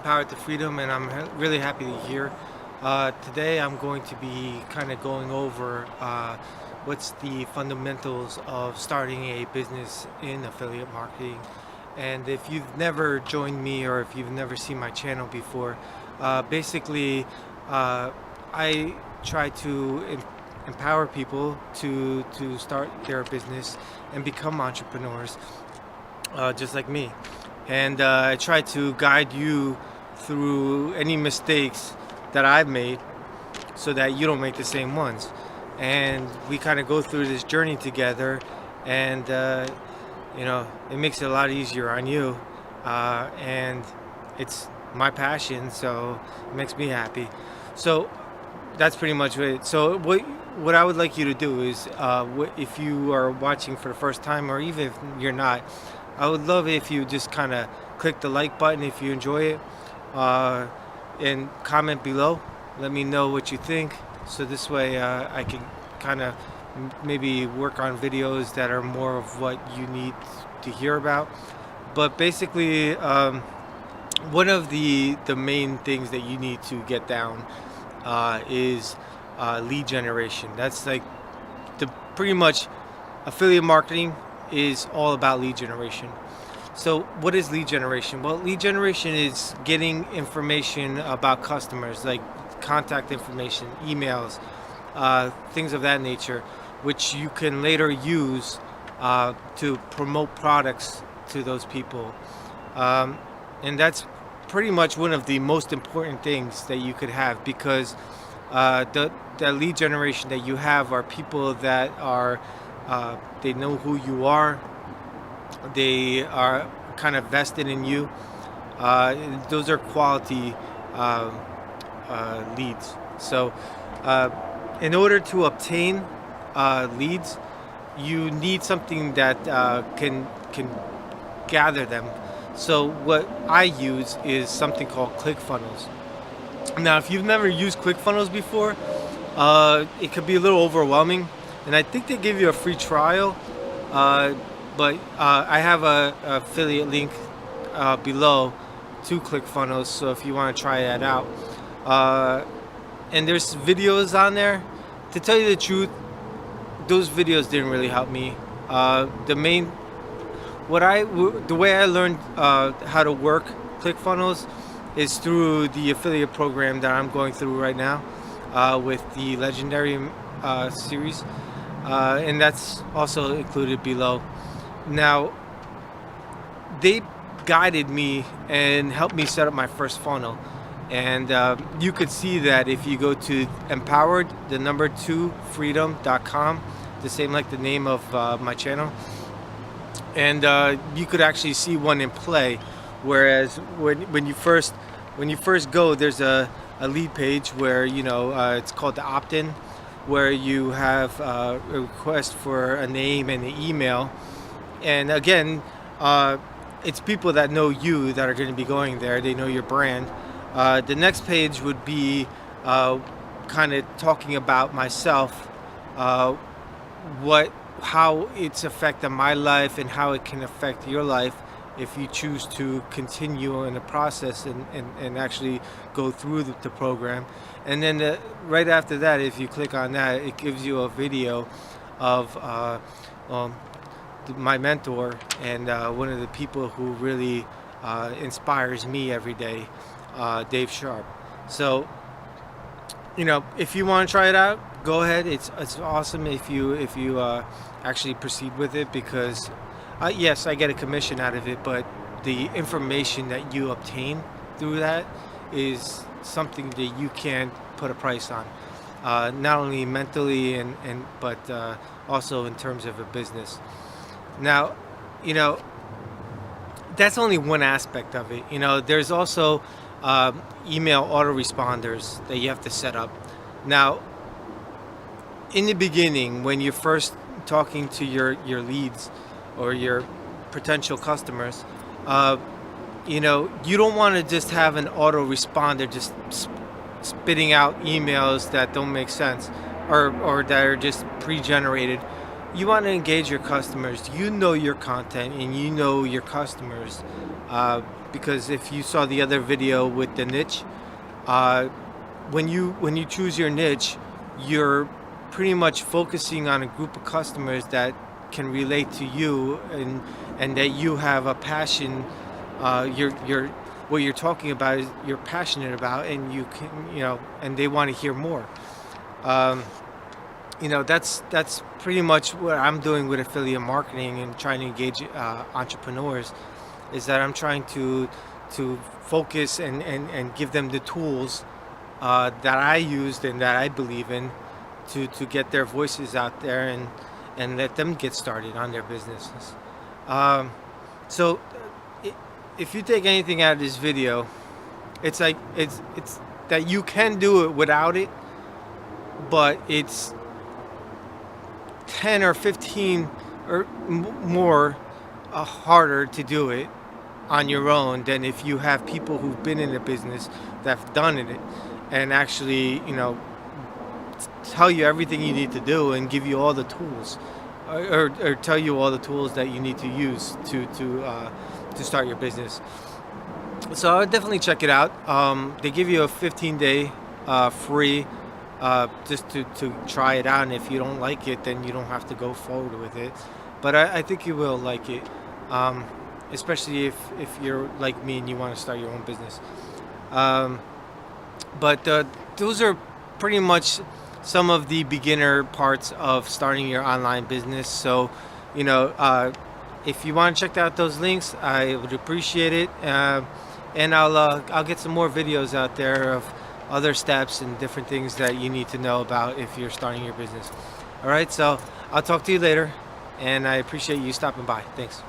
Empowered to Freedom, and I'm really happy to be here. Today I'm going to be kind of going over what's the fundamentals of starting a business in affiliate marketing. And if you've never joined me or if you've never seen my channel before, basically I try to empower people to start their business and become entrepreneurs, just like me. And I try to guide you through any mistakes that I've made so that you don't make the same ones. And we kind of go through this journey together, and it makes it a lot easier on you. And it's my passion, so it makes me happy. So that's pretty much it. So what I would like you to do is, if you are watching for the first time, or even if you're not, I would love if you just kind of click the like button if you enjoy it, and comment below. Let me know what you think, so this way I can kind of maybe work on videos that are more of what you need to hear about. But basically, one of the main things that you need to get down is lead generation. That's like pretty much affiliate marketing is all about lead generation. So what is lead generation? Well, lead generation is getting information about customers, like contact information, emails, things of that nature, which you can later use to promote products to those people. And that's pretty much one of the most important things that you could have, because the lead generation that you have are people that are they know who you are, they are kind of vested in you. Those are quality leads. So in order to obtain leads, you need something that can gather them. So what I use is something called ClickFunnels. Now, if you've never used ClickFunnels before, it could be a little overwhelming, and I think they give you a free trial, but I have a affiliate link below to ClickFunnels, so if you want to try that out. And there's videos on there. To tell you the truth, those videos didn't really help me. The way I learned how to work ClickFunnels is through the affiliate program that I'm going through right now with the Legendary series, and that's also included below. Now, they guided me and helped me set up my first funnel, and you could see that if you go to empowered2freedom.com, the same like the name of my channel, and you could actually see one in play. Whereas when you first go, there's a lead page where it's called the opt-in, where you have a request for a name and an email, and again, it's people that know you that are going to be going there. They know your brand. The next page would be kind of talking about myself, how it's affected my life and how it can affect your life if you choose to continue in the process and actually go through the program. And then right after that, if you click on that, it gives you a video of my mentor and one of the people who really inspires me every day, Dave Sharp. So if you want to try it out, go ahead. It's awesome if you actually proceed with it, because yes, I get a commission out of it, but the information that you obtain through that is something that you can't put a price on, not only mentally but also in terms of a business. Now, that's only one aspect of it. There's also email autoresponders that you have to set up. Now, in the beginning, when you're first talking to your leads or your potential customers, you don't want to just have an autoresponder just spitting out emails that don't make sense or that are just pre-generated. you want to engage your customers. You know your content and you know your customers, because if you saw the other video with the niche, uh, when you choose your niche, you're pretty much focusing on a group of customers that can relate to you, and that you have a passion. You're what you're talking about is you're passionate about, and you can, and they want to hear more. Um, that's pretty much what I'm doing with affiliate marketing and trying to engage entrepreneurs, is that I'm trying to focus and give them the tools that I used and that I believe in, to get their voices out there, and let them get started on their businesses. Um, so if you take anything out of this video, it's like it's that you can do it without it, but it's 10 or 15 or more harder to do it on your own than if you have people who've been in the business, that have done it, and actually, tell you everything you need to do and give you all the tools, or tell you all the tools that you need to use to start your business. So I would definitely check it out. They give you a 15-day free, just to try it out, and if you don't like it, then you don't have to go forward with it. But I think you will like it, especially if you're like me and you want to start your own business. Um, but those are pretty much some of the beginner parts of starting your online business. So, if you want to check out those links, I would appreciate it. And I'll get some more videos out there of other steps and different things that you need to know about if you're starting your business. All right, so I'll talk to you later, and I appreciate you stopping by. Thanks.